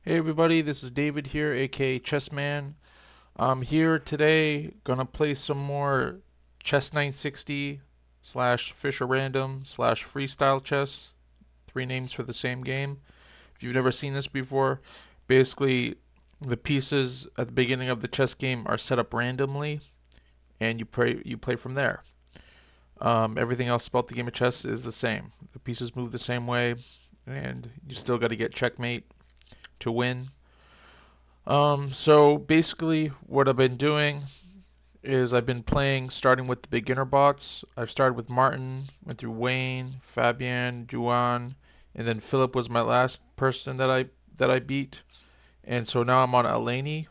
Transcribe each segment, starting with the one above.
Hey everybody, this is David here, aka Chessman. I'm here today, gonna play some more Chess 960 slash Fischer Random slash Freestyle Chess. Three names for the same game. If you've never seen this before, basically the pieces at the beginning of the chess game are set up randomly, and you play from there. Everything else about the game of chess is the same. The pieces move the same way, and you still got to get checkmate to win. So basically, what I've been doing is I've been playing starting with the beginner bots. I've started with Martin, went through Wayne, Fabian, Juan, and then Philip was my last person that I beat. And so now I'm on Elani.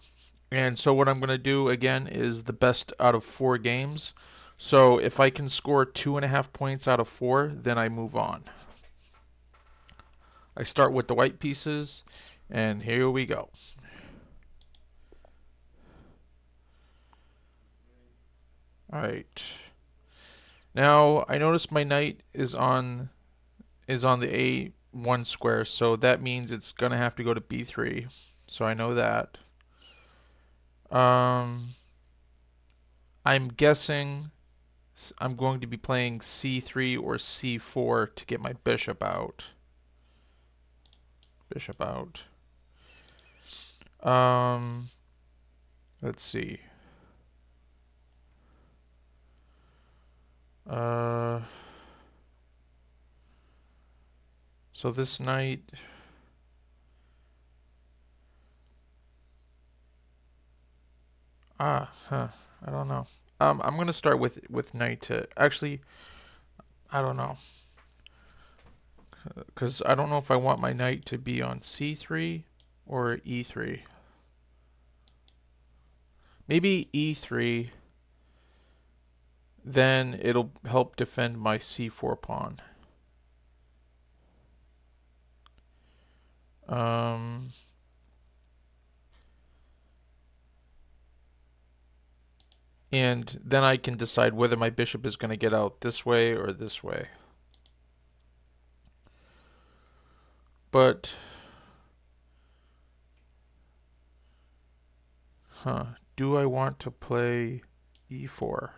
And so what I'm gonna do again is the best out of 4 games. So if I can score 2.5 points out of 4, then I move on. I start with the white pieces, and here we go. All right. Now I notice my knight is on the A1 square, so that means it's gonna have to go to B3. So I know that. Um, I'm guessing I'm going to be playing C3 or C4 to get my bishop out. Bishop out. Um, let's see. Uh, so this knight. I don't know. I'm gonna start with knight to actually. I don't know, because I don't know if I want my knight to be on C3 or E3. Maybe E3. Then it'll help defend my C4 pawn. Um, and then I can decide whether my bishop is going to get out this way or this way. But, do I want to play E4?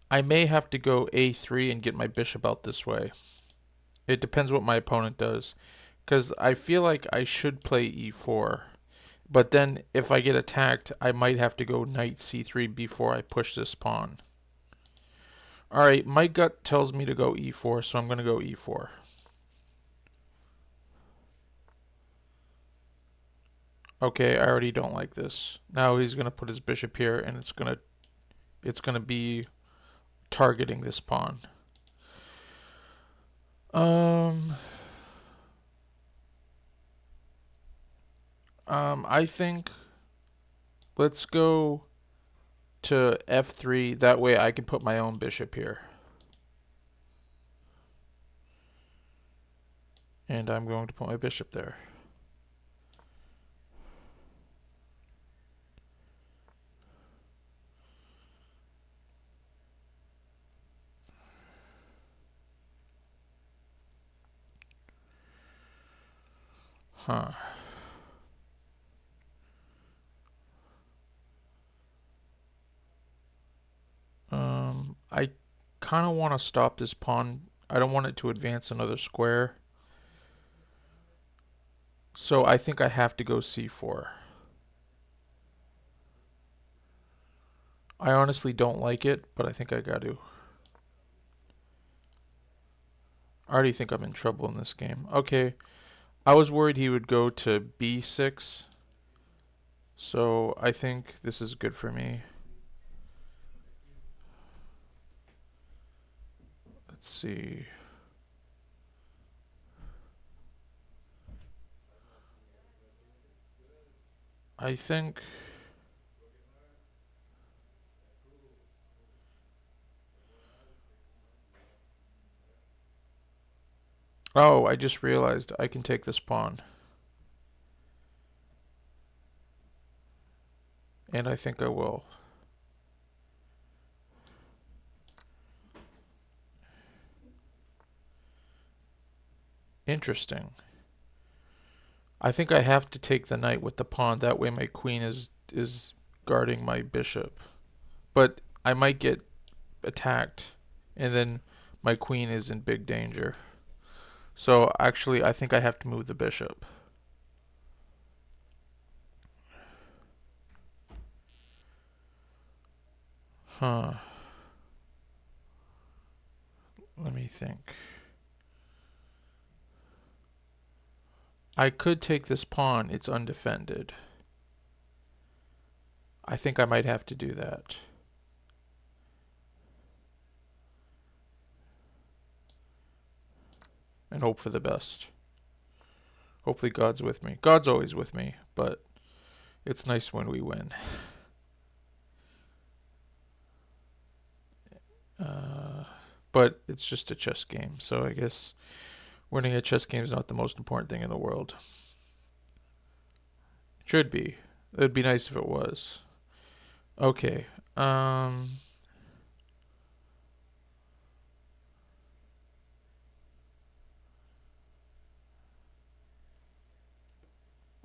I may have to go A3 and get my bishop out this way. It depends what my opponent does. Because I feel like I should play E4. But then if I get attacked, I might have to go knight C3 before I push this pawn. Alright, my gut tells me to go E4, so I'm going to go E4. Okay, I already don't like this. Now he's going to put his bishop here, and it's gonna be targeting this pawn. Um, I think let's go to F3. That way I can put my own bishop here. And I'm going to put my bishop there. Huh. I kind of want to stop this pawn. I don't want it to advance another square. So I think I have to go C4. I honestly don't like it, but I think I got to. I already think I'm in trouble in this game. Okay, I was worried he would go to B6. So I think this is good for me. Let's see. I think. Oh, I just realized I can take this pawn. And I think I will. Interesting. I think I have to take the knight with the pawn. That way my queen is guarding my bishop. But I might get attacked, and then my queen is in big danger. So actually, I think I have to move the bishop. Huh. Let me think. I could take this pawn. It's undefended. I think I might have to do that. And hope for the best. Hopefully God's with me. God's always with me, but it's nice when we win. But it's just a chess game, so I guess winning a chess game is not the most important thing in the world. It should be. It'd be nice if it was. Okay.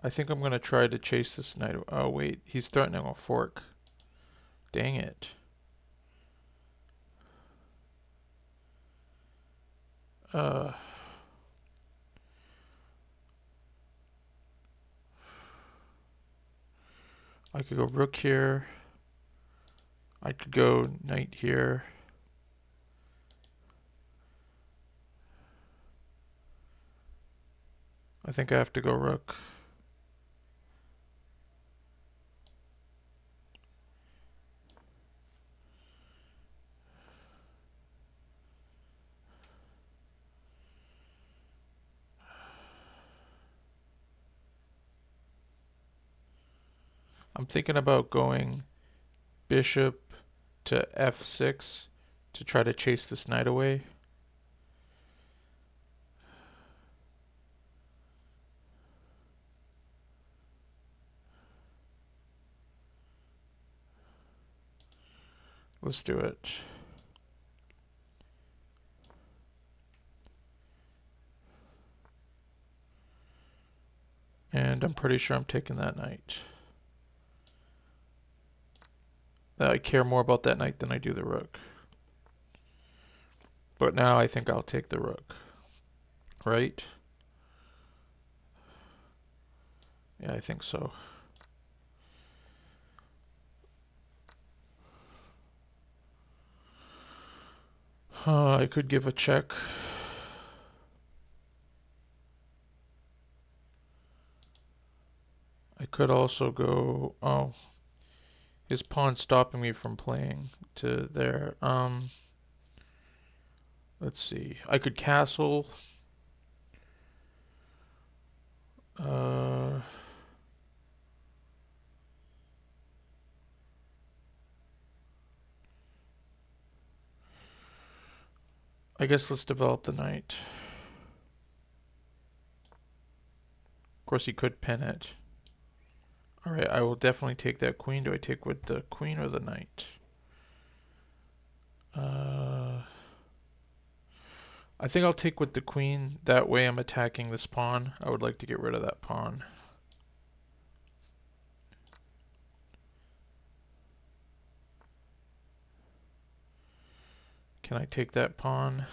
I think I'm going to try to chase this knight. Oh, wait. He's threatening a fork. Dang it. I could go rook here. I could go knight here. I think I have to go rook. I'm thinking about going bishop to f6 to try to chase this knight away. Let's do it. And I'm pretty sure I'm taking that knight. I care more about that knight than I do the rook. But now I think I'll take the rook. Right? Yeah, I think so. I could give a check. I could also go... Oh. His pawn's stopping me from playing to there. Let's see. I could castle. I guess let's develop the knight. Of course, he could pin it. Alright, I will definitely take that queen. Do I take with the queen or the knight? I think I'll take with the queen. That way I'm attacking this pawn. I would like to get rid of that pawn. Can I take that pawn?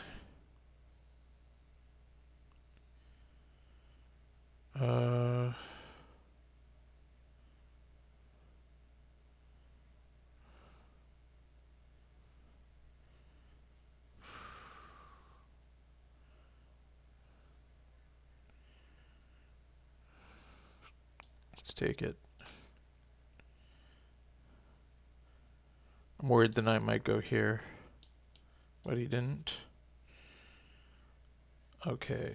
Let's take it. I'm worried the knight might go here, but he didn't. Okay.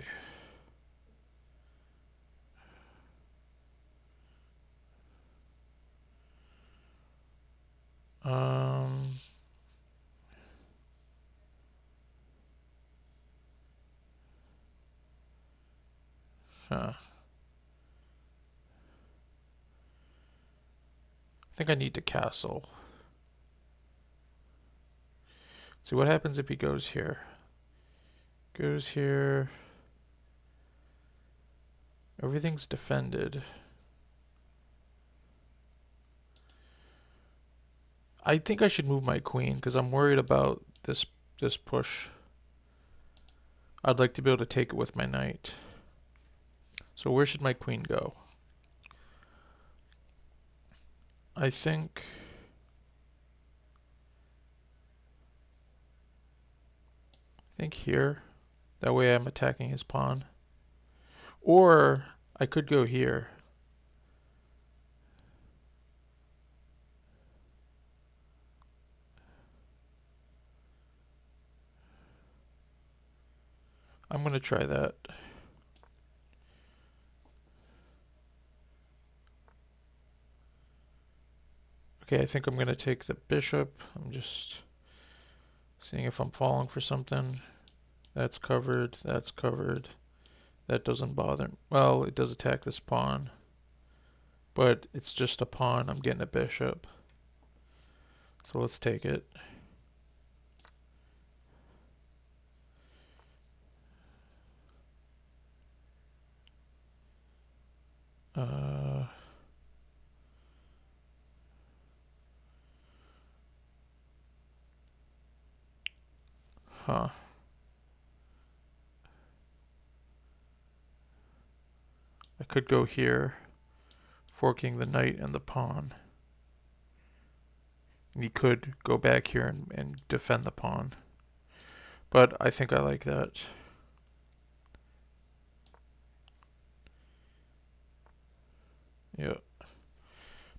I think I need to castle. See what happens if he goes here. Goes here. Everything's defended. I think I should move my queen because I'm worried about this push. I'd like to be able to take it with my knight. So where should my queen go? I think here. That way I'm attacking his pawn. Or I could go here. I'm going to try that. Okay, I think I'm going to take the bishop. I'm just seeing if I'm falling for something. That's covered. That's covered. That doesn't bother. Well, it does attack this pawn. But it's just a pawn. I'm getting a bishop. So let's take it. Huh. I could go here, forking the knight and the pawn. And he could go back here and defend the pawn. But I think I like that. Yeah.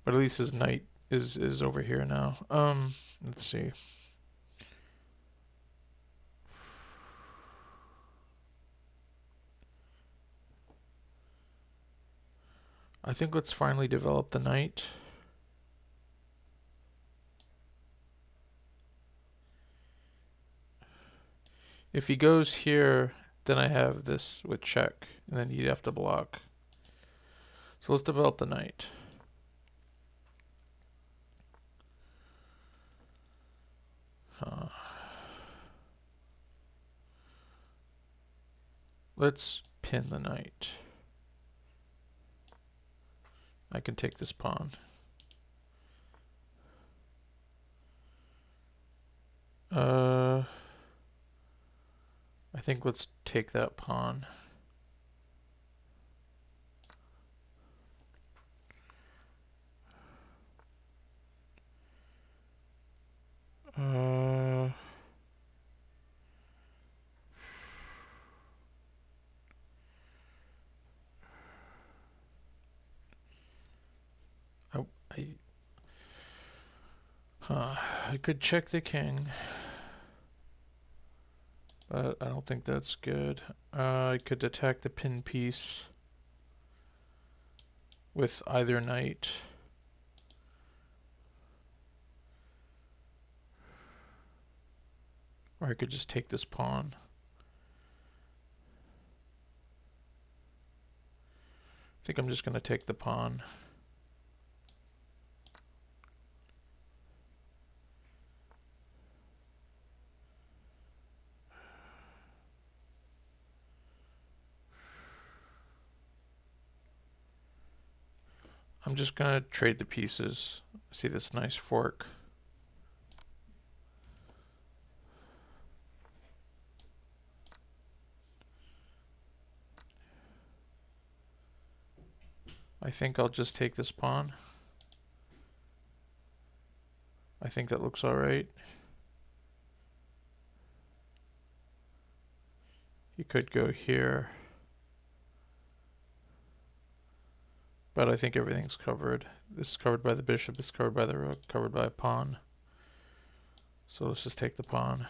But at least his knight is over here now. Let's see. I think let's finally develop the knight. If he goes here, then I have this with check, and then he'd have to block. So let's develop the knight. Let's pin the knight. I can take this pawn. I think let's take that pawn. I could check the king, but I don't think that's good. I could attack the pin piece with either knight. Or I could just take this pawn. I think I'm just going to take the pawn. I'm just going to trade the pieces. See this nice fork. I think I'll just take this pawn. I think that looks alright. You could go here. But I think everything's covered. This is covered by the bishop, this is covered by the rook, covered by a pawn. So let's just take the pawn.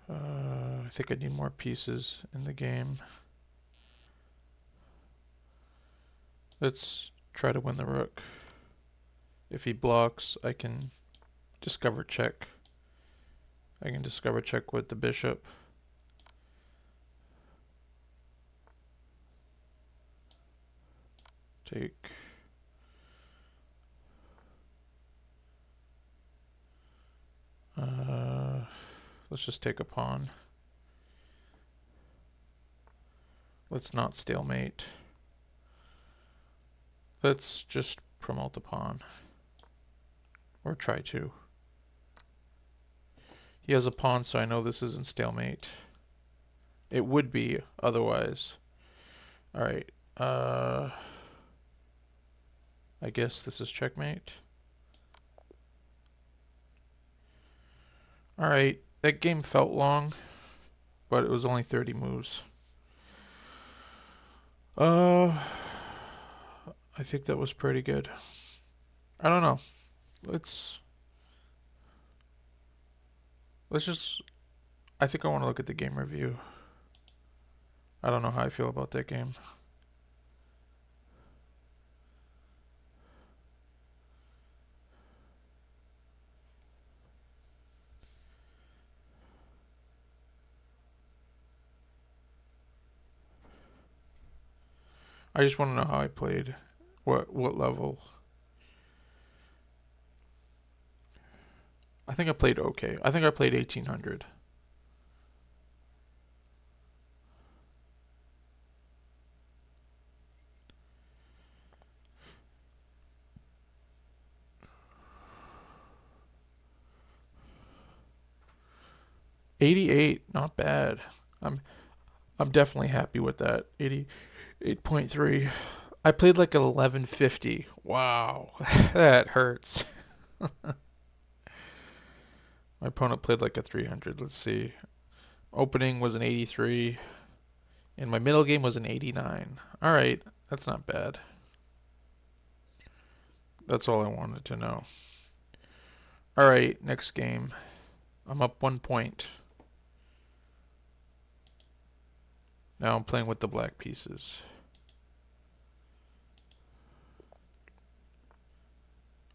I think I need more pieces in the game. Let's try to win the rook. If he blocks, I can discover check. I can discover check with the bishop. Take. Let's just take a pawn. Let's not stalemate. Let's just promote the pawn. Or try to. He has a pawn, so I know this isn't stalemate. It would be otherwise. Alright. I guess this is checkmate. Alright. That game felt long, but it was only 30 moves. I think that was pretty good. I don't know. Let's just... I think I want to look at the game review. I don't know how I feel about that game. I just want to know how I played. What level. I think I played okay. I think I played 1800. $88, not bad. I'm definitely happy with that. 88.3. I played like 1150. Wow, that hurts. My opponent played like a 300. Let's see. Opening was an 83, and my middle game was an 89. All right, that's not bad. That's all I wanted to know. All right, next game. I'm up 1 point. Now I'm playing with the black pieces.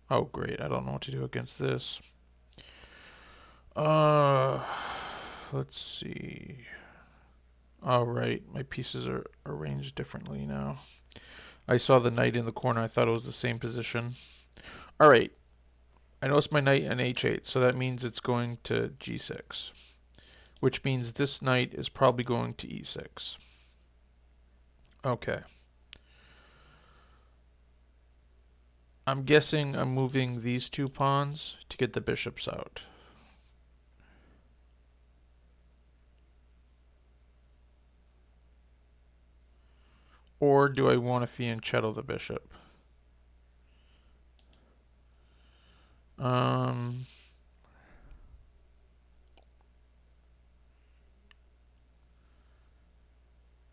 Oh, great. I don't know what to do against this. Let's see. All right, my pieces are arranged differently now. I saw the knight in the corner. I thought it was the same position. All right. I noticed my knight on h8, so that means it's going to g6, which means this knight is probably going to e6. Okay. I'm guessing I'm moving these two pawns to get the bishops out. Or do I want to fianchetto the bishop?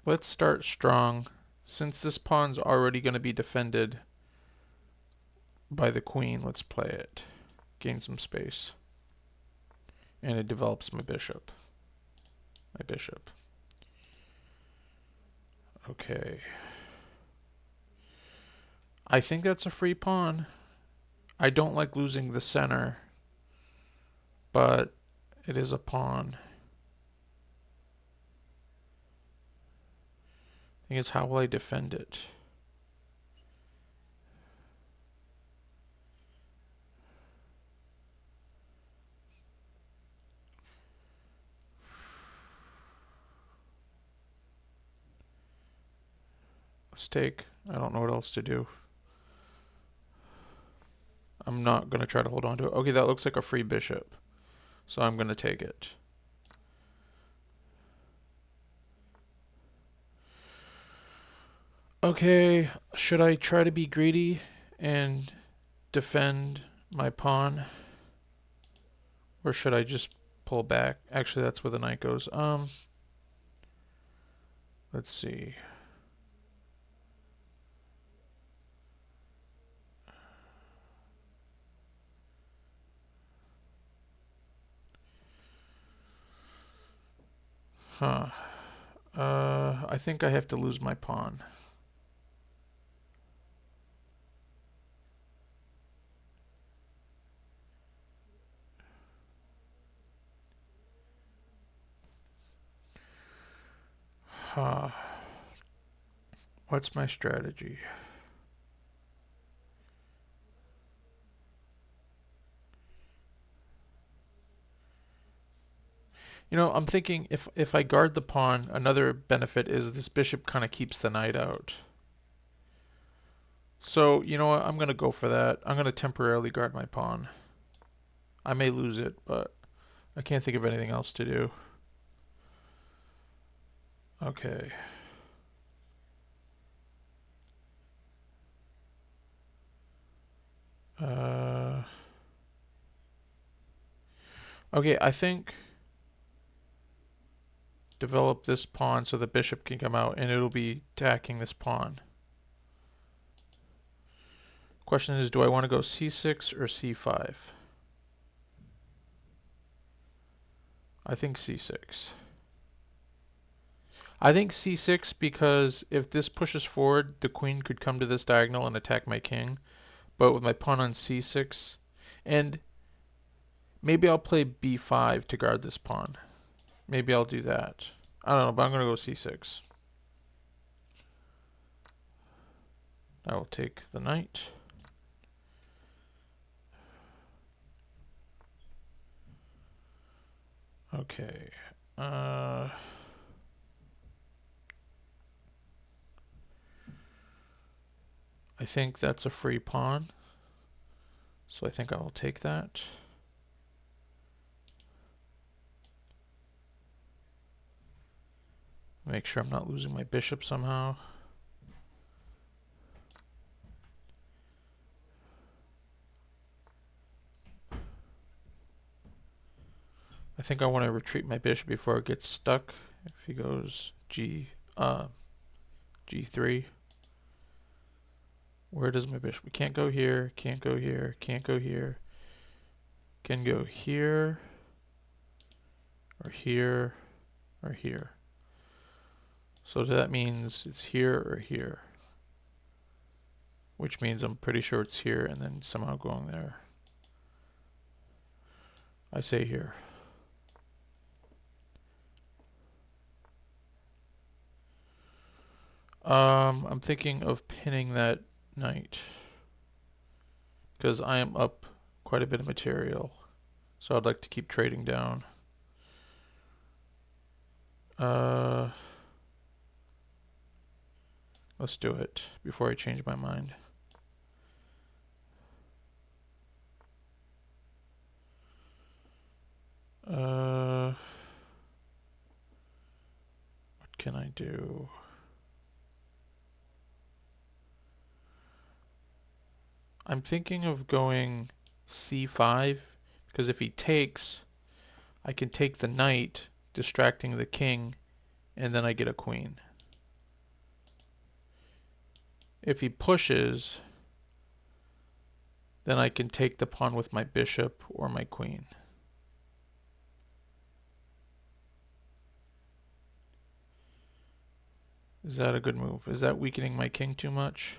Let's start strong. Since this pawn's already going to be defended by the queen, let's play it. Gain some space. And it develops my bishop. My bishop. Okay. I think that's a free pawn. I don't like losing the center, but it is a pawn. Thing is, how will I defend it? Let's take. I don't know what else to do. I'm not going to try to hold on to it. Okay, that looks like a free bishop. So I'm going to take it. Okay, should I try to be greedy and defend my pawn? Or should I just pull back? Actually, that's where the knight goes. Let's see. I think I have to lose my pawn. What's my strategy? You know, I'm thinking if I guard the pawn, another benefit is this bishop kind of keeps the knight out. So, you know what? I'm going to go for that. I'm going to temporarily guard my pawn. I may lose it, but I can't think of anything else to do. Okay. Okay, I think develop this pawn so the bishop can come out and it'll be attacking this pawn. Question is, do I want to go c6 or c5? I think c6. I think c6 because if this pushes forward, the queen could come to this diagonal and attack my king. But with my pawn on c6, and maybe I'll play b5 to guard this pawn. Maybe I'll do that. I don't know, but I'm going to go c6. I will take the knight. Okay. I think that's a free pawn. So I think I will take that. Make sure I'm not losing my bishop somehow. I think I want to retreat my bishop before it gets stuck. If he goes G3. Where does my bishop? We can't go here, can't go here, can't go here. Can go here, or here, or here. So that means it's here or here. Which means I'm pretty sure it's here and then somehow going there. I say here. I'm thinking of pinning that knight because I am up quite a bit of material, so I'd like to keep trading down. Let's do it before I change my mind. What can I do? I'm thinking of going c5 because if he takes, I can take the knight, distracting the king, and then I get a queen. If he pushes, then I can take the pawn with my bishop or my queen. Is that a good move? Is that weakening my king too much?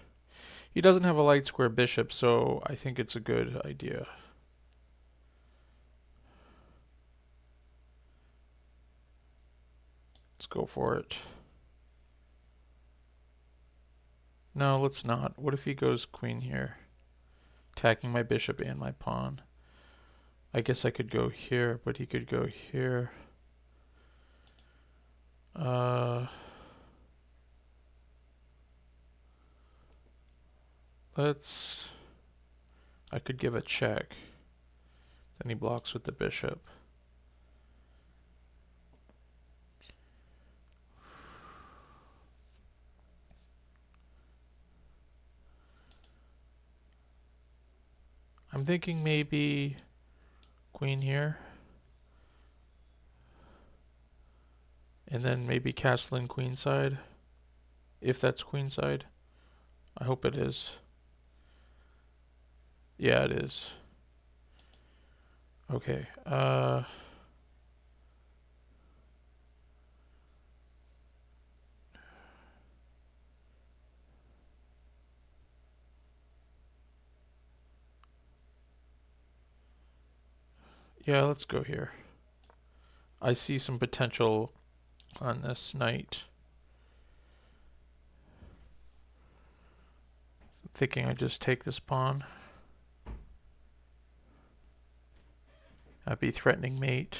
He doesn't have a light square bishop, so I think it's a good idea. Let's go for it. No, let's not. What if he goes queen here? Attacking my bishop and my pawn. I guess I could go here, but he could go here. I could give a check. Then he blocks with the bishop. I'm thinking maybe queen here. And then maybe castling queenside. If that's queenside. I hope it is. Yeah, it is. Okay. Yeah, let's go here. I see some potential on this knight. I'm thinking I just take this pawn. That'd be threatening mate.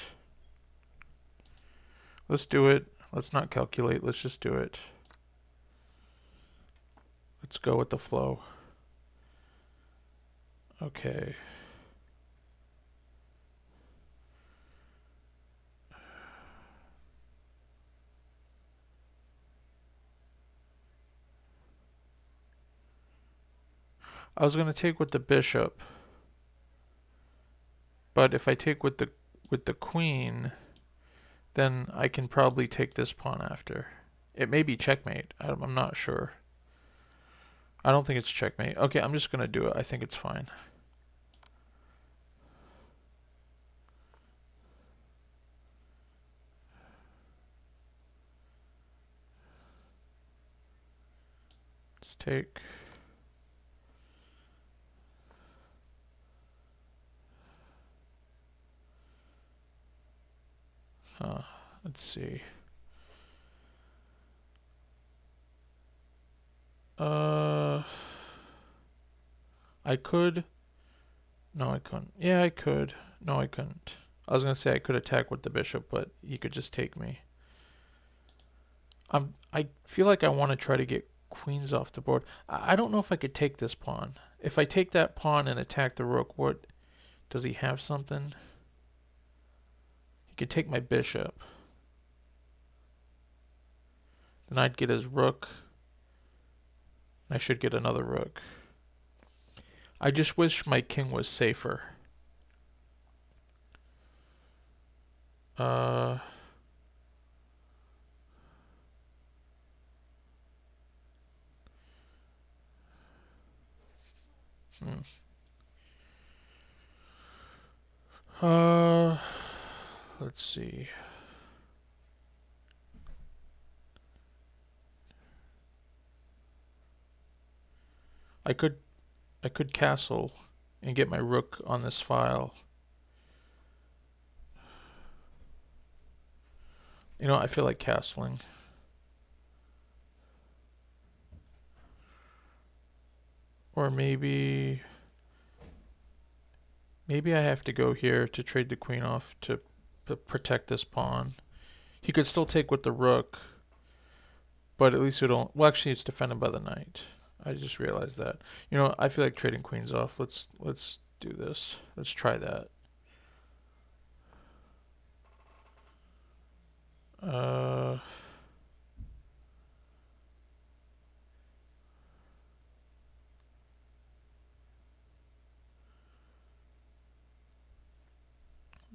Let's do it. Let's not calculate. Let's just do it. Let's go with the flow. Okay. I was gonna take with the bishop, but if I take with the queen, then I can probably take this pawn after. It may be checkmate. I'm not sure. I don't think it's checkmate. Okay, I'm just gonna do it. I think it's fine. Let's take. Let's see. I could. No, I couldn't. Yeah, I could. No, I couldn't. I was gonna say I could attack with the bishop, but he could just take me. I feel like I want to try to get queens off the board. I don't know if I could take this pawn. If I take that pawn and attack the rook, what does he have something? He could take my bishop. Then I'd get his rook. I should get another rook. I just wish my king was safer. Let's see. I could castle and get my rook on this file. You know, I feel like castling. Or maybe I have to go here to trade the queen off to protect this pawn. He could still take with the rook, but at least we don't. Well, actually, it's defended by the knight. I just realized that. You know, I feel like trading queens off. Let's do this. Let's try that.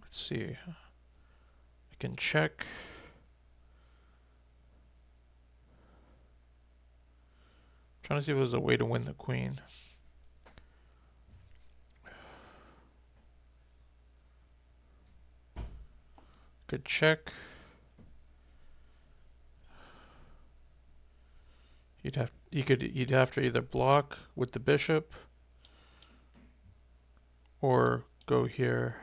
Let's see. I can check. I'm trying to see if there's a way to win the queen. Could check. You'd have to either block with the bishop or go here.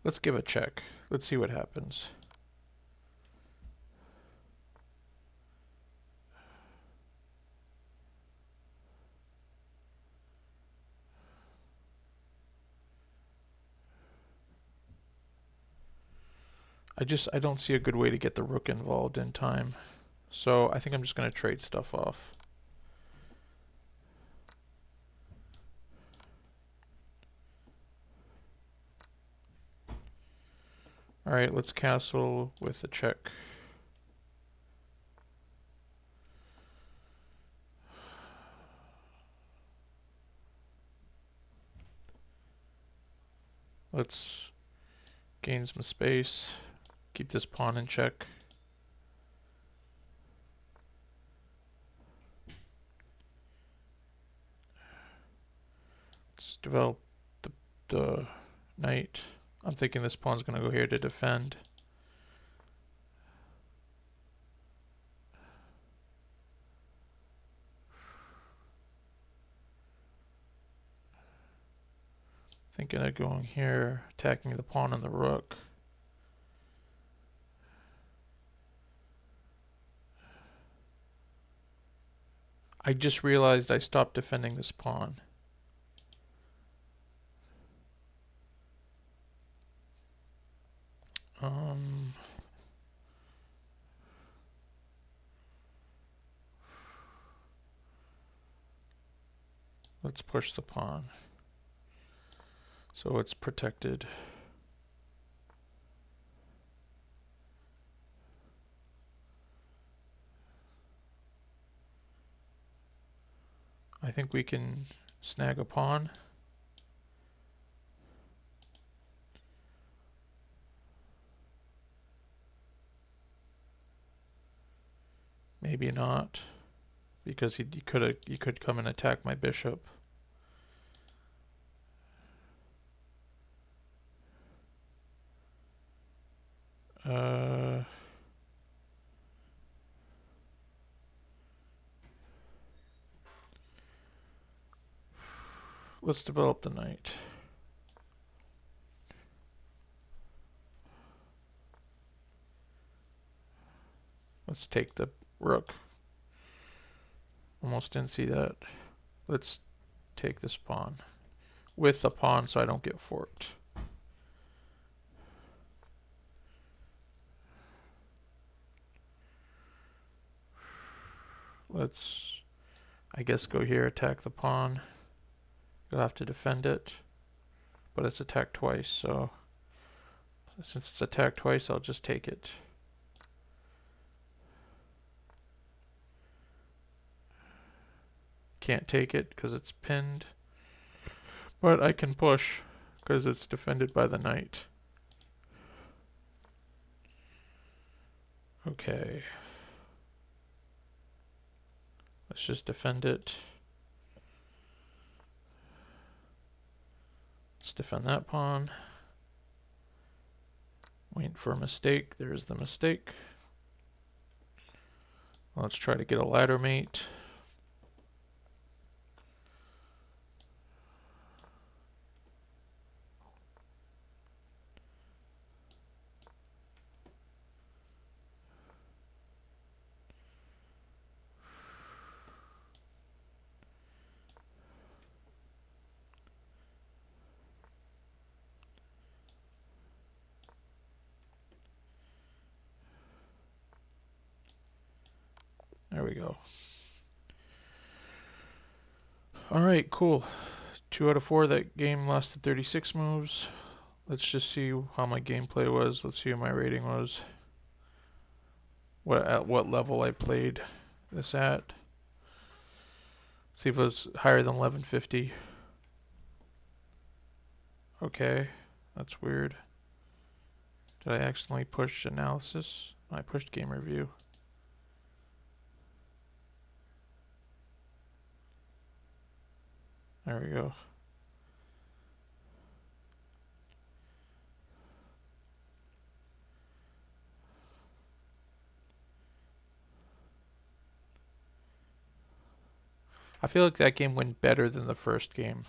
Let's give a check. Let's see what happens. I don't see a good way to get the rook involved in time. So I think I'm just going to trade stuff off. All right, let's castle with a check. Let's gain some space. Keep this pawn in check. Let's develop the knight. I'm thinking this pawn's going to go here to defend. Thinking of going here, attacking the pawn and the rook. I just realized I stopped defending this pawn. Let's push the pawn so it's protected. I think we can snag a pawn. Maybe not, because he could come and attack my bishop. Let's develop the knight. Let's take the rook. Almost didn't see that. Let's take this pawn with the pawn so I don't get forked. Let's, I guess, go here, attack the pawn. You'll have to defend it, but it's attacked twice, so since it's attacked twice, I'll just take it. Can't take it because it's pinned, but I can push because it's defended by the knight. Okay. Let's just defend it. Let's defend that pawn. Wait for a mistake. There's the mistake. Let's try to get a ladder mate. There we go. Alright, cool. 2 out of 4. That game lasted 36 moves. Let's just see how my gameplay was. Let's see what my rating was. At what level I played this at. See if it was higher than 1150. Okay, that's weird. Did I accidentally push analysis? I pushed game review. There we go. I feel like that game went better than the first game.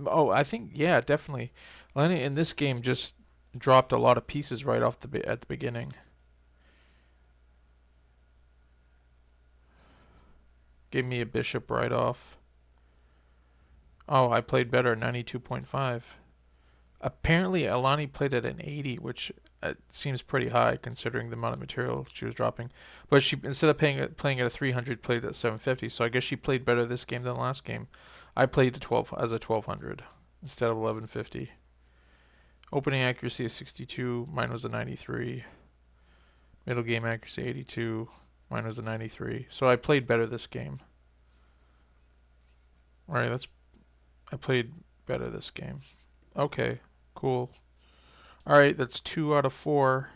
Oh, I think, yeah, definitely. Elani in this game just dropped a lot of pieces right off at the beginning. Gave me a bishop right off. Oh, I played better, 92.5. Apparently, Elani played at an 80, which seems pretty high considering the amount of material she was dropping. But she, instead of playing at a 300, played at 750. So I guess she played better this game than last game. I played as a 1200 instead of 1150. Opening accuracy is 62. Mine was a 93. Middle game accuracy 82. Mine was a 93. So I played better this game. All right, I played better this game. Okay, cool. All right, that's 2 out of 4.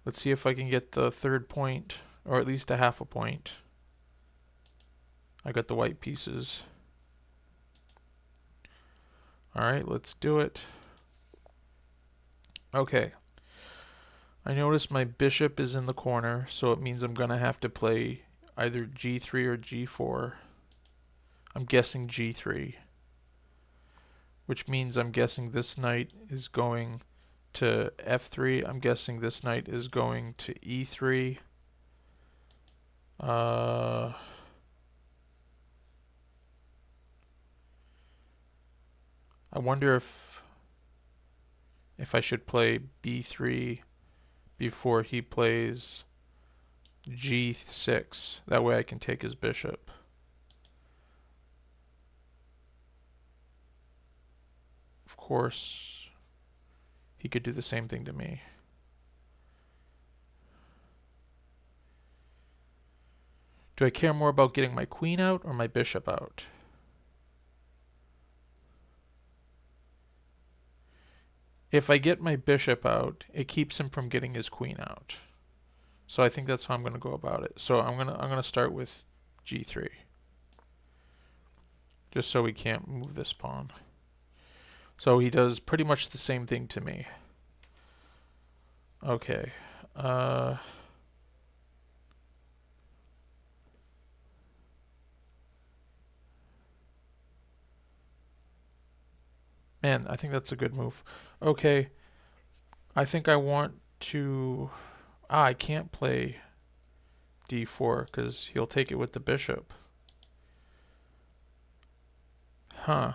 Let's see if I can get the third point, or at least a half a point. I got the white pieces. All right, let's do it. Okay. I notice my bishop is in the corner, so it means I'm going to have to play either g3 or g4. I'm guessing g3. Which means I'm guessing this knight is going to f3. I'm guessing this knight is going to e3. I wonder if I should play b3 before he plays g6. That way I can take his bishop. Of course, he could do the same thing to me. Do I care more about getting my queen out or my bishop out? If I get my bishop out, it keeps him from getting his queen out. So I think that's how I'm going to go about it. So I'm going to start with g3. Just so we can't move this pawn. So he does pretty much the same thing to me. Okay. Man, I think that's a good move. Okay. I think I want to... I can't play d4 because he'll take it with the bishop. Huh.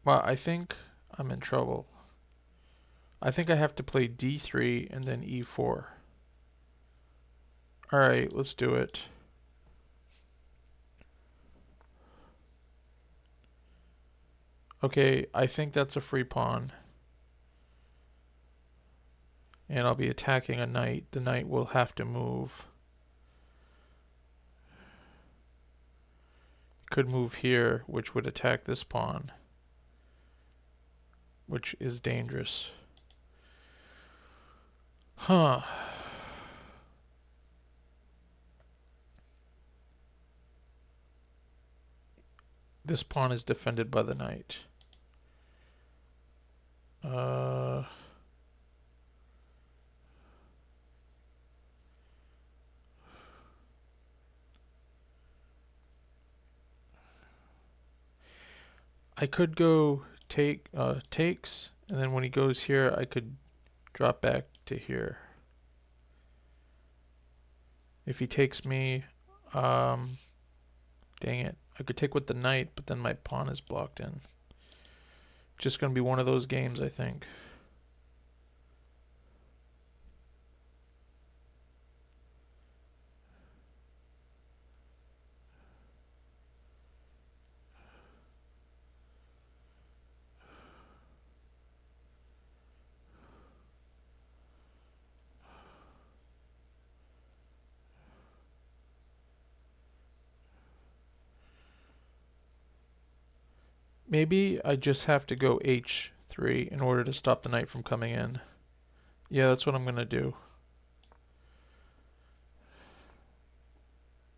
Well, I think I'm in trouble. I think I have to play d3 and then e4. Alright, let's do it. Okay, I think that's a free pawn. And I'll be attacking a knight. The knight will have to move. Could move here, which would attack this pawn, which is dangerous. Huh. This pawn is defended by the knight. I could go takes, and then when he goes here, I could drop back to here. If he takes me, dang it. I could take with the knight, but then my pawn is blocked in. Just going to be one of those games, I think. Maybe I just have to go h3 in order to stop the knight from coming in. Yeah, that's what I'm going to do.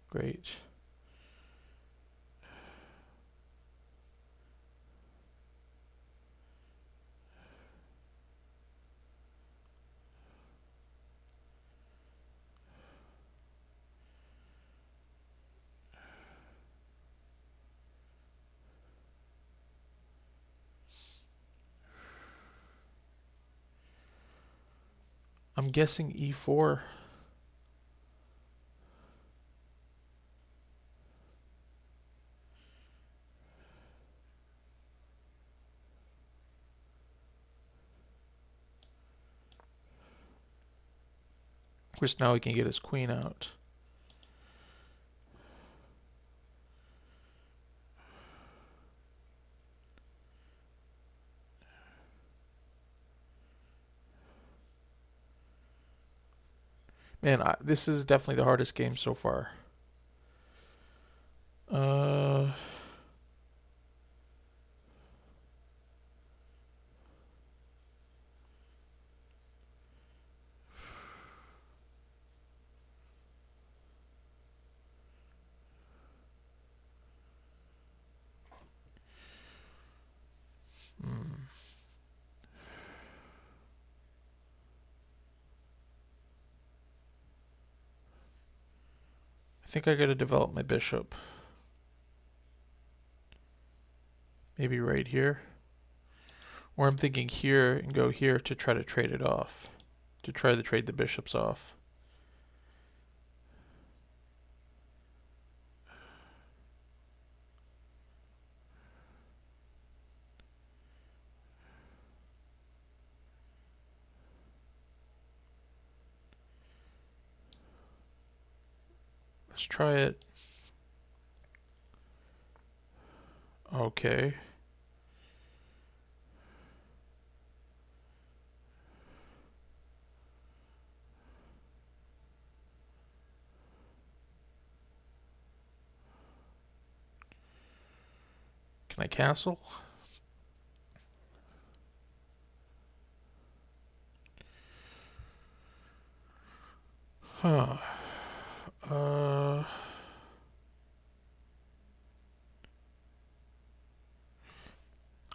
Great. I'm guessing e4. Of course, now he can get his queen out. Man, this is definitely the hardest game so far. I think I gotta develop my bishop. Maybe right here. Or I'm thinking here and go here to try to trade it off. To try to trade the bishops off. Let's try it. Okay. Can I castle? Huh.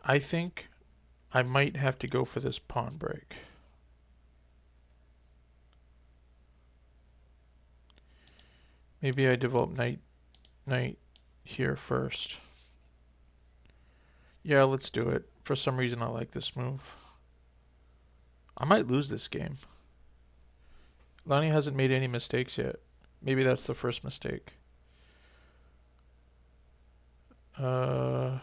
I think I might have to go for this pawn break. Maybe I develop knight here first. Yeah, let's do it. For some reason, I like this move. I might lose this game. Elani hasn't made any mistakes yet. Maybe that's the first mistake. Uh,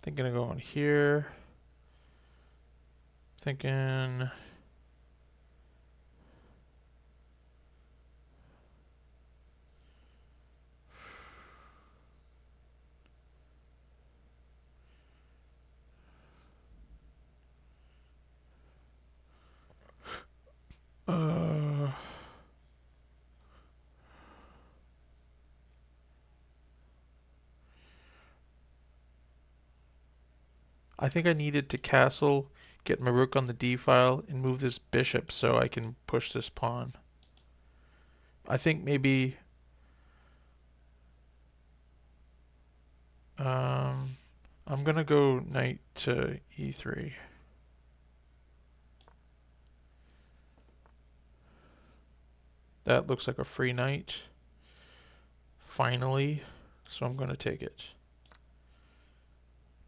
thinking of going here. Thinking. I think I needed to castle, get my rook on the d file, and move this bishop so I can push this pawn. I think maybe I'm gonna go knight to e3. That looks like a free knight. Finally, so I'm gonna take it.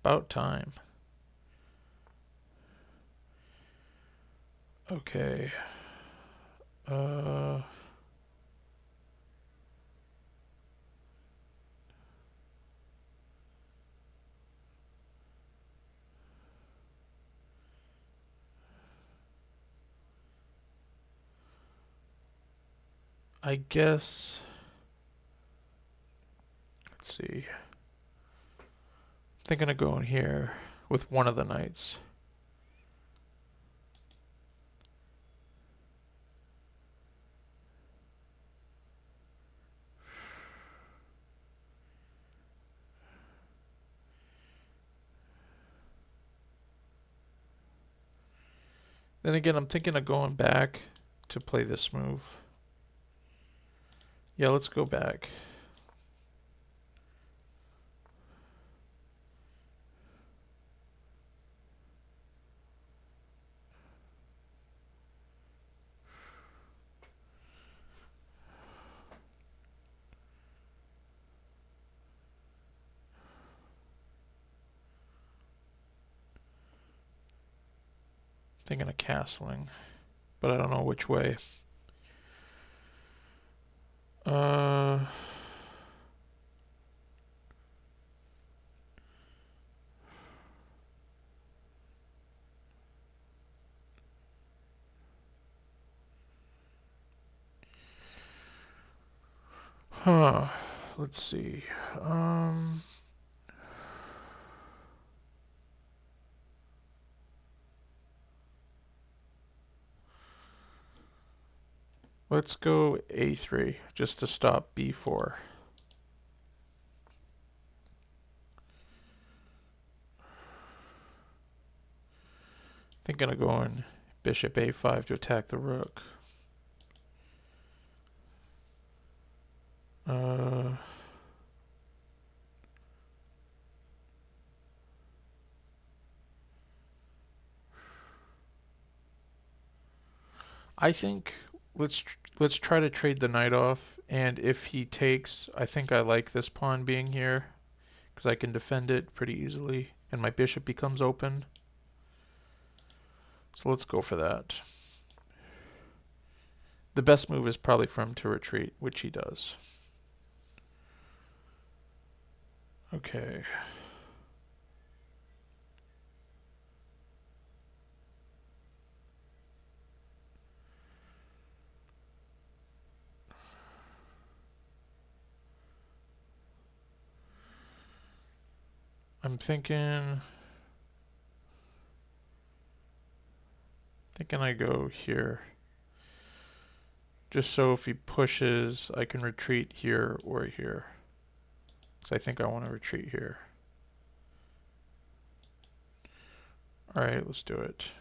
About time. Okay. I guess. Let's see. I'm thinking of going here with one of the knights. Then again, I'm thinking of going back to play this move. Yeah, let's go back. Thinking of castling, but I don't know which way. Let's see. Let's go a3 just to stop b4. Thinking of going bishop a5 to attack the rook. I think let's try to trade the knight off, and if he takes, I think I like this pawn being here because I can defend it pretty easily, and my bishop becomes open. So let's go for that. The best move is probably for him to retreat, which he does. Okay. I'm thinking I go here. Just so if he pushes, I can retreat here or here. So I think I want to retreat here. Alright, let's do it.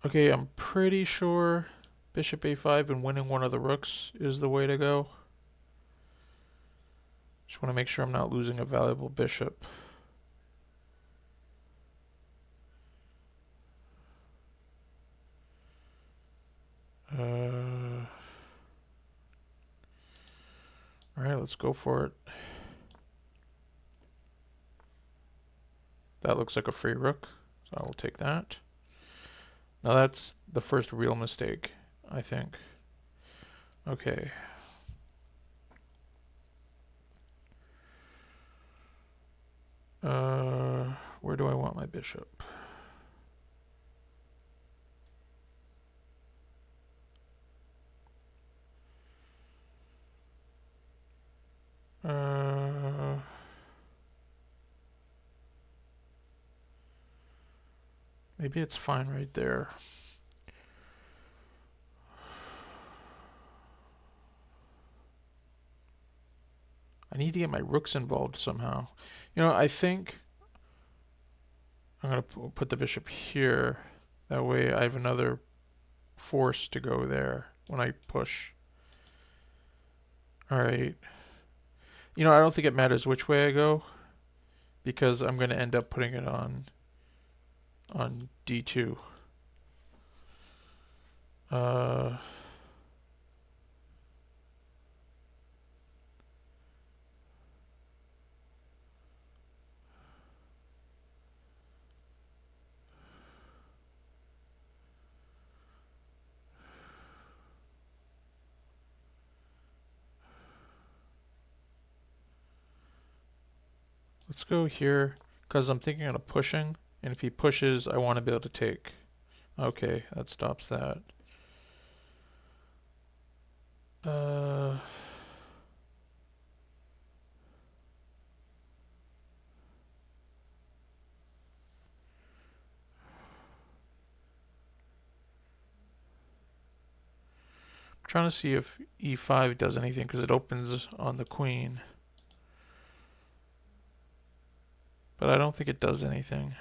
Okay, I'm pretty sure bishop a5 and winning one of the rooks is the way to go. Just want to make sure I'm not losing a valuable bishop. Alright, let's go for it. That looks like a free rook, so I will take that. Now that's the first real mistake, I think. Okay. Where do I want my bishop? Maybe it's fine right there. I need to get my rooks involved somehow. You know, I think I'm going to put the bishop here. That way I have another force to go there when I push. Alright. You know, I don't think it matters which way I go, because I'm going to end up putting it on d2. Let's go here, because I'm thinking of pushing, and if he pushes, I want to be able to take. Okay, that stops that. Trying to see if e5 does anything, because it opens on the queen. But I don't think it does anything.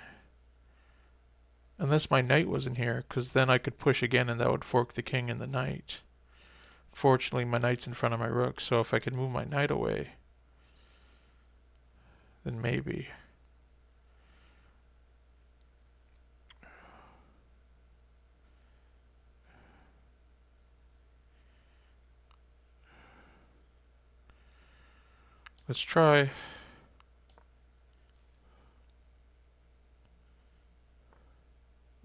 Unless my knight wasn't here, because then I could push again and that would fork the king and the knight. Fortunately, my knight's in front of my rook, so if I could move my knight away, then maybe. Let's try.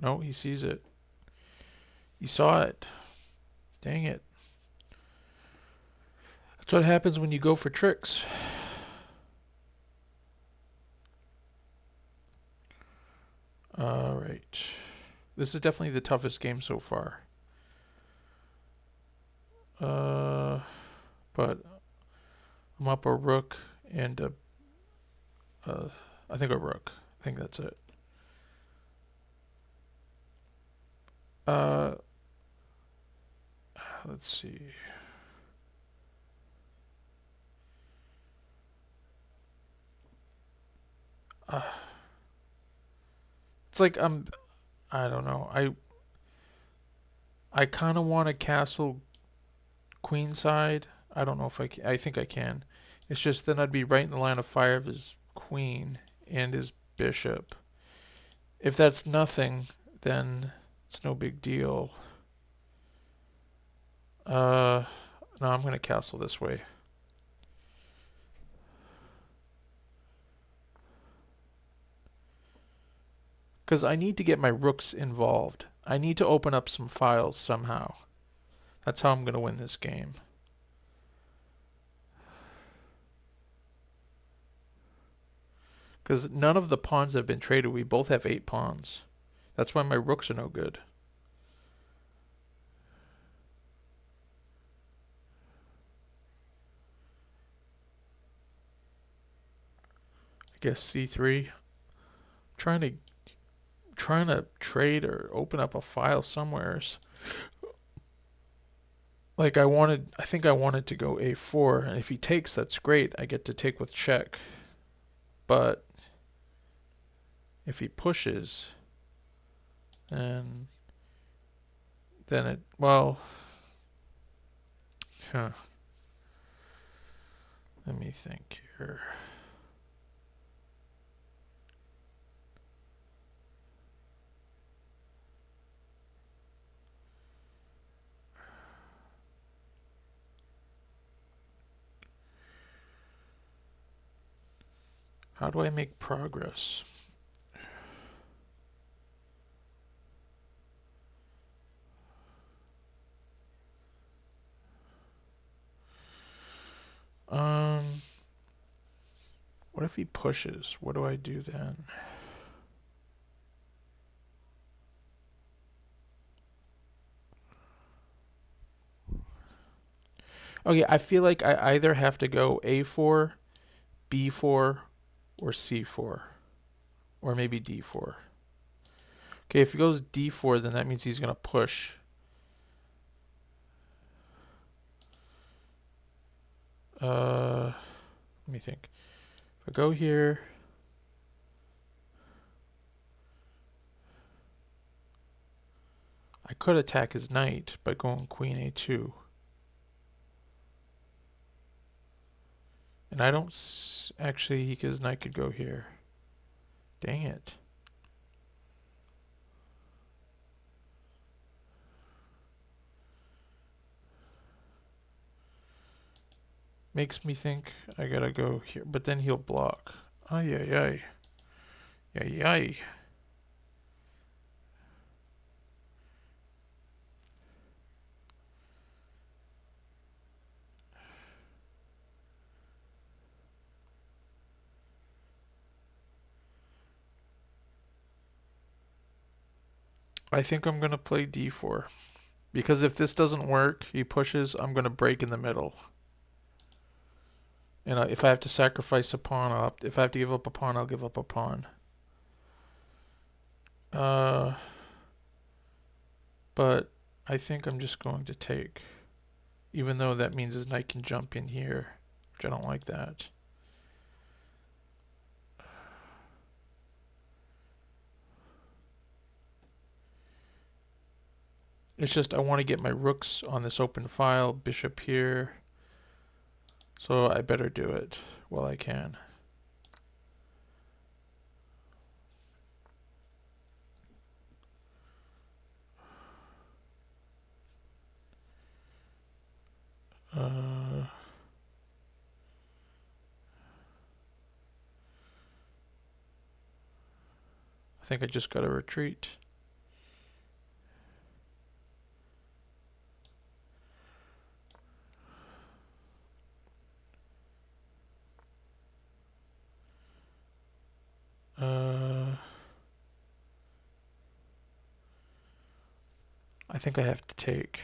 No, he sees it. He saw it. Dang it. That's what happens when you go for tricks. Alright. This is definitely the toughest game so far. But I'm up a rook and I think a rook. I think that's it. Let's see. It's like I don't know. I kind of want to castle queenside. I don't know if I can. I think I can. It's just then I'd be right in the line of fire of his queen and his bishop. If that's nothing, then it's no big deal. No, I'm going to castle this way. Because I need to get my rooks involved. I need to open up some files somehow. That's how I'm going to win this game. Because none of the pawns have been traded. We both have 8 pawns. That's why my rooks are no good. guess C3. Trying to trying to trade or open up a file somewheres. Like I think I wanted to go A4, and if he takes, that's great. I get to take with check. But if he pushes, and then it, well, huh. Let me think here. How do I make progress? What if he pushes? What do I do then? Okay, I feel like I either have to go A4, B4, or C4. Or maybe D4. Okay, if he goes D4, then that means he's going to push. Let me think. If I go here, I could attack his knight by going queen A2. And I don't actually, his knight could go here. Dang it. Makes me think I gotta go here, but then he'll block. Ay, ay, ay. Ay, ay. I think I'm gonna play D4. Because if this doesn't work, he pushes, I'm gonna break in the middle. And if I have to sacrifice a pawn, if I have to give up a pawn, I'll give up a pawn. But I think I'm just going to take. Even though that means his knight can jump in here, which I don't like that. It's just I want to get my rooks on this open file, bishop here. So I better do it while I can. I think I just got to retreat. I think I have to take.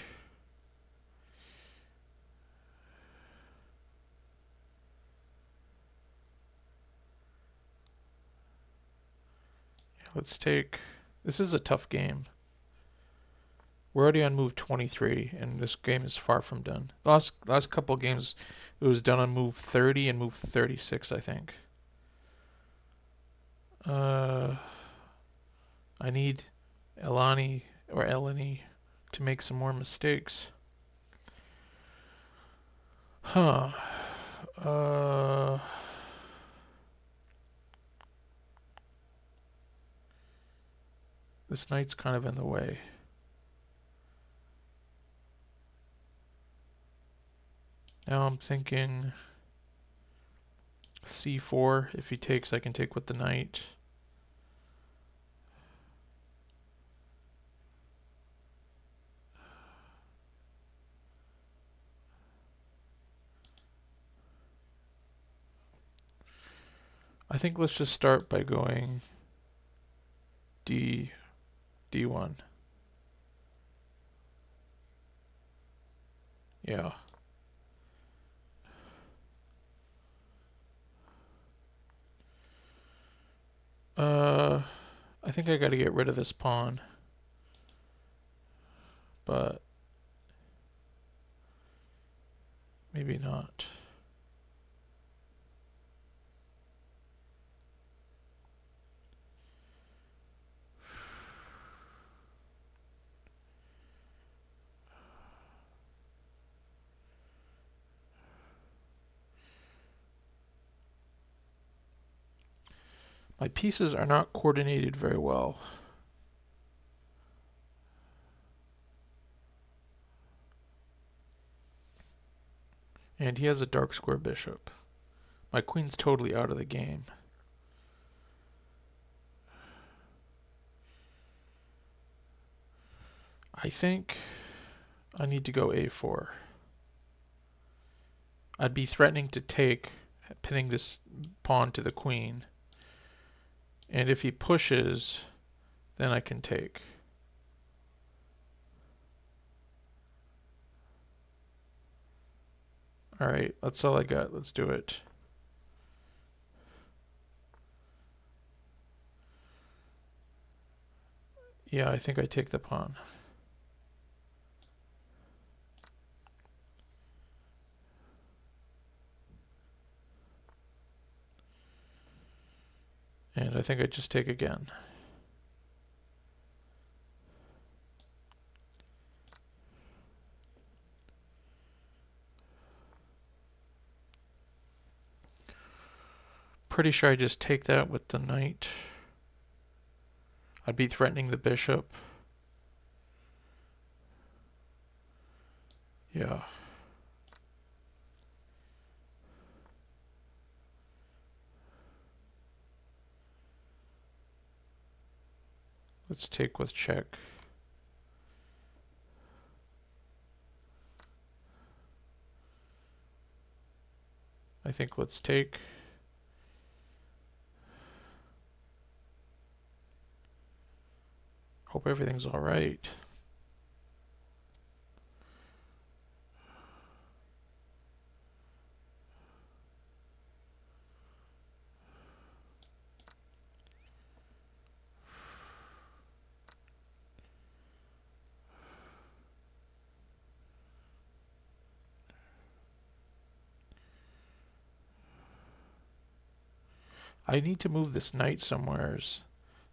Let's take. This is a tough game. We're already on move 23, and this game is far from done. Last couple games, it was done on move 30 and move 36, I think. I need Elani or Elani to make some more mistakes. Huh. This knight's kind of in the way. Now I'm thinking C4. If he takes, I can take with the knight. I think let's just start by going D1. Yeah. I think I gotta get rid of this pawn, but maybe not. My pieces are not coordinated very well. And he has a dark square bishop. My queen's totally out of the game. I think I need to go a4. I'd be threatening to take, pinning this pawn to the queen. And if he pushes, then I can take. Alright, that's all I got. Let's do it. Yeah, I think I take the pawn. And I think I just take again. Pretty sure I just take that with the knight. I'd be threatening the bishop. Yeah. Let's take with check. I think let's take. Hope everything's all right. I need to move this knight somewheres.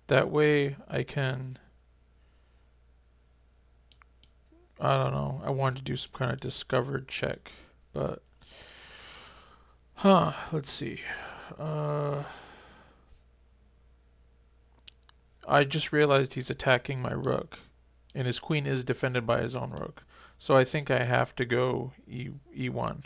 That way I can, I don't know, I wanted to do some kind of discovered check, but, let's see. I just realized he's attacking my rook, and his queen is defended by his own rook. So I think I have to go e1.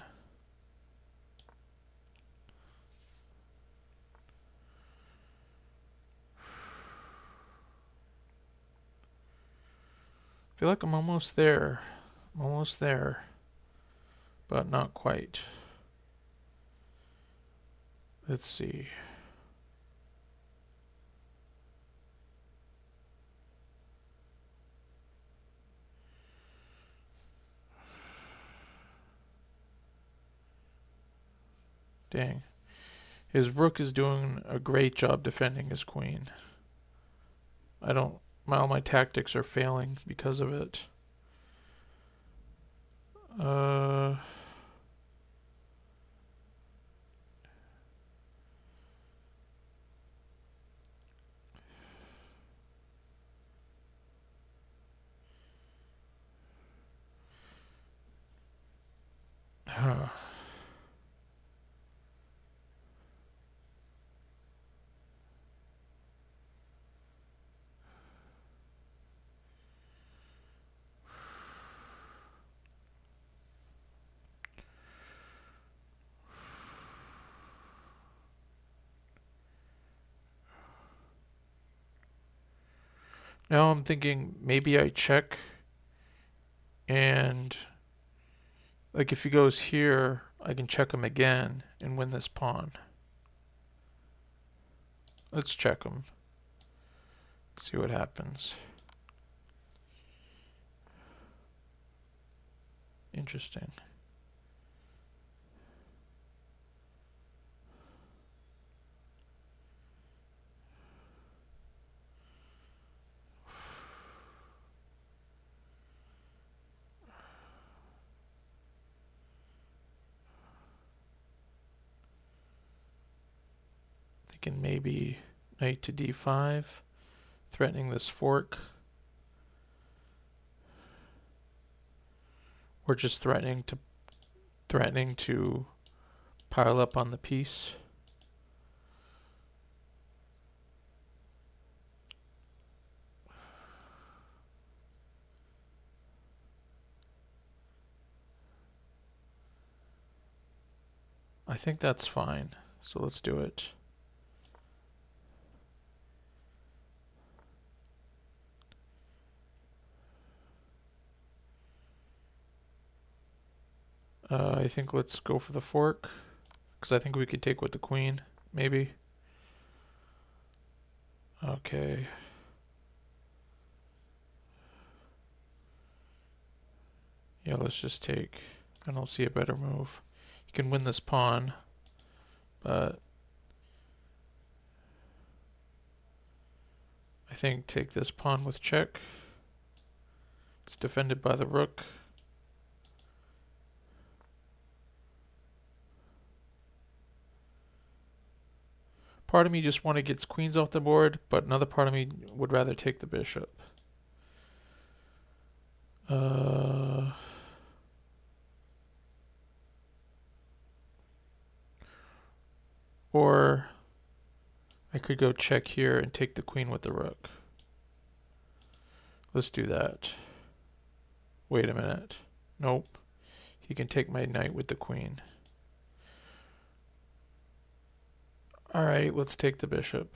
I feel like I'm almost there. I'm almost there. But not quite. Let's see. Dang. His rook is doing a great job defending his queen. All my tactics are failing because of it. Now I'm thinking maybe I check and like if he goes here, I can check him again and win this pawn. Let's check him. See what happens. Interesting. can maybe knight to d5, threatening this fork. Or just threatening to pile up on the piece. I think that's fine, so let's do it. I think let's go for the fork, because I think we could take with the queen, maybe. Okay. Yeah, let's just take. I don't see a better move. You can win this pawn, but I think take this pawn with check. It's defended by the rook. Part of me just want to get queens off the board, but another part of me would rather take the bishop. Or I could go check here and take the queen with the rook. Let's do that. Wait a minute. Nope. He can take my knight with the queen. Alright, let's take the bishop.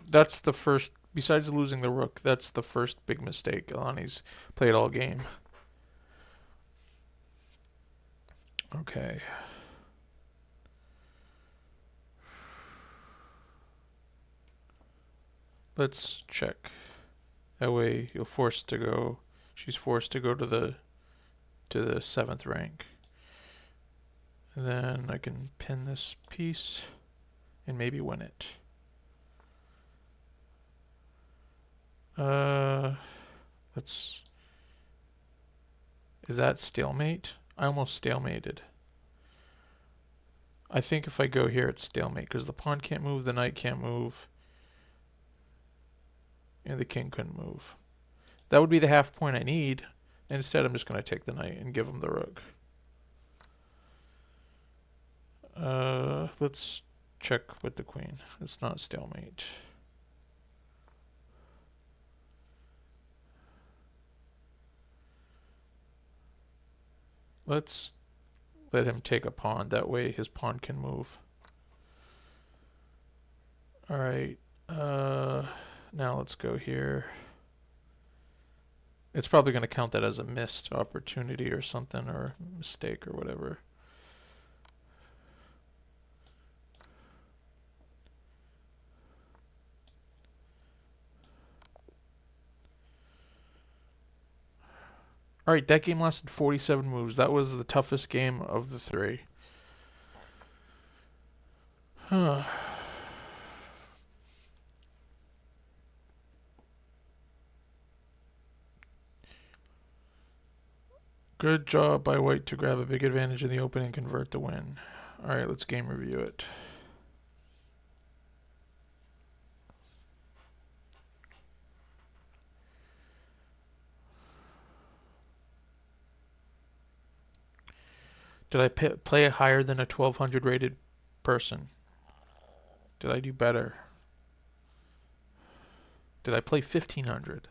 That's the first, besides losing the rook, that's the first big mistake Elani's played all game. Okay. Let's check. That way you're forced to go, she's forced to go to the 7th rank. And then I can pin this piece and maybe win it. Is that stalemate? I almost stalemated. I think if I go here, it's stalemate because the pawn can't move, the knight can't move, and the king couldn't move. That would be the half point I need. Instead, I'm just going to take the knight and give him the rook. Let's check with the queen. It's not stalemate. Let's let him take a pawn. That way his pawn can move. Alright. Now let's go here. It's probably going to count that as a missed opportunity or something, or mistake or whatever. Alright, that game lasted 47 moves. That was the toughest game of the 3. Huh. Good job by White to grab a big advantage in the open and convert the win. Alright, let's game review it. Did I play higher than a 1200 rated person? Did I do better? Did I play 1500?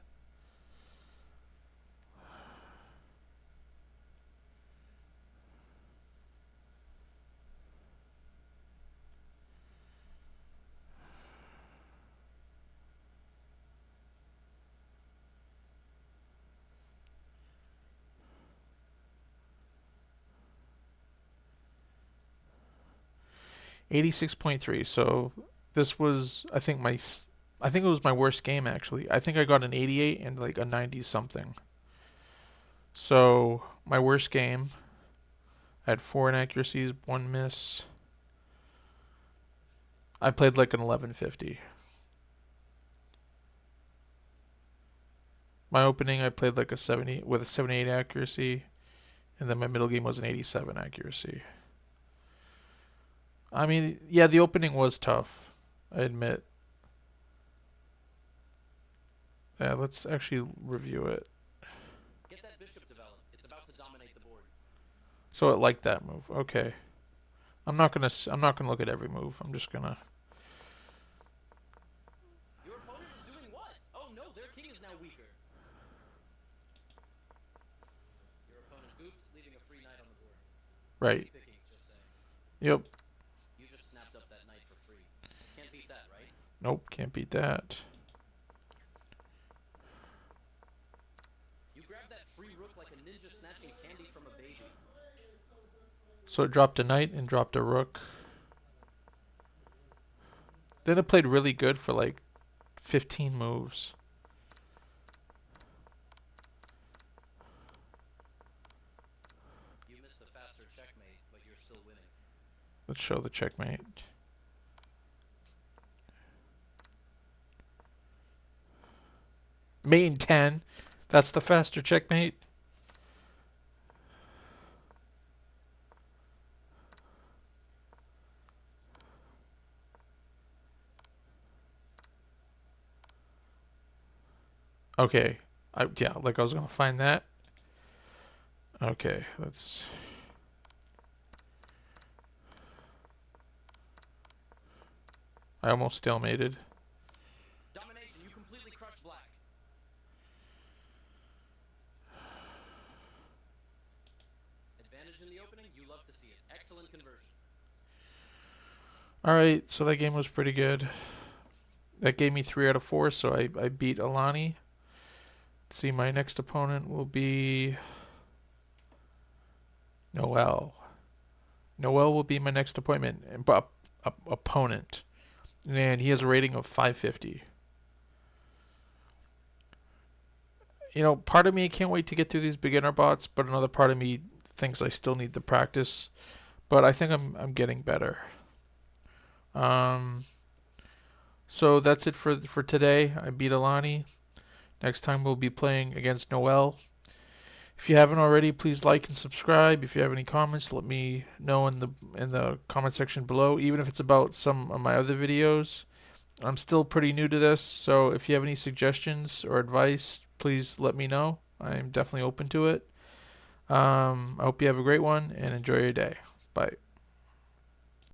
$86.3. So this was, I think it was my worst game actually. I think I got an 88 and like a 90 something. So my worst game, I had 4 inaccuracies, 1 miss. I played like an 1150. My opening, I played like a 70 with a 78 accuracy, And then my middle game was an 87 accuracy. I mean, yeah, the opening was tough, I admit. Yeah, let's actually review it. Get that bishop developed. It's about to dominate the board. So it liked that move. Okay. I'm not gonna look at every move. I'm just gonna. Your opponent is doing what? Oh no, their king is now weaker. Your opponent goofed, leaving a free knight on the board. Right. Easy pickings, just saying. Yep. You just snapped up that knight for free. Can't beat that, right? Nope. Can't beat that. You grabbed that free rook like a ninja snatching candy from a baby. So it dropped a knight and dropped a rook. Then it played really good for like 15 moves. You missed the faster checkmate, but you're still winning. Let's show the checkmate. Mate in 10. That's the faster checkmate. Okay. Yeah, like I was gonna find that. Okay, let's. I almost stalemated. Domination, you completely crushed black. Advantage in the opening, you love to see it. Excellent conversion. Alright, so that game was pretty good. That gave me 3 out of 4, so I beat Elani. Let's see, my next opponent will be Noel. Noel will be my next opponent. And he has a rating of 550. You know, part of me can't wait to get through these beginner bots, but another part of me thinks I still need the practice. But I think I'm getting better. So that's it for today. I beat Elani. Next time we'll be playing against Noel. If you haven't already, please like and subscribe. If you have any comments, let me know in the comment section below. Even if it's about some of my other videos, I'm still pretty new to this. So if you have any suggestions or advice, please let me know. I'm definitely open to it. I hope you have a great one and enjoy your day. Bye.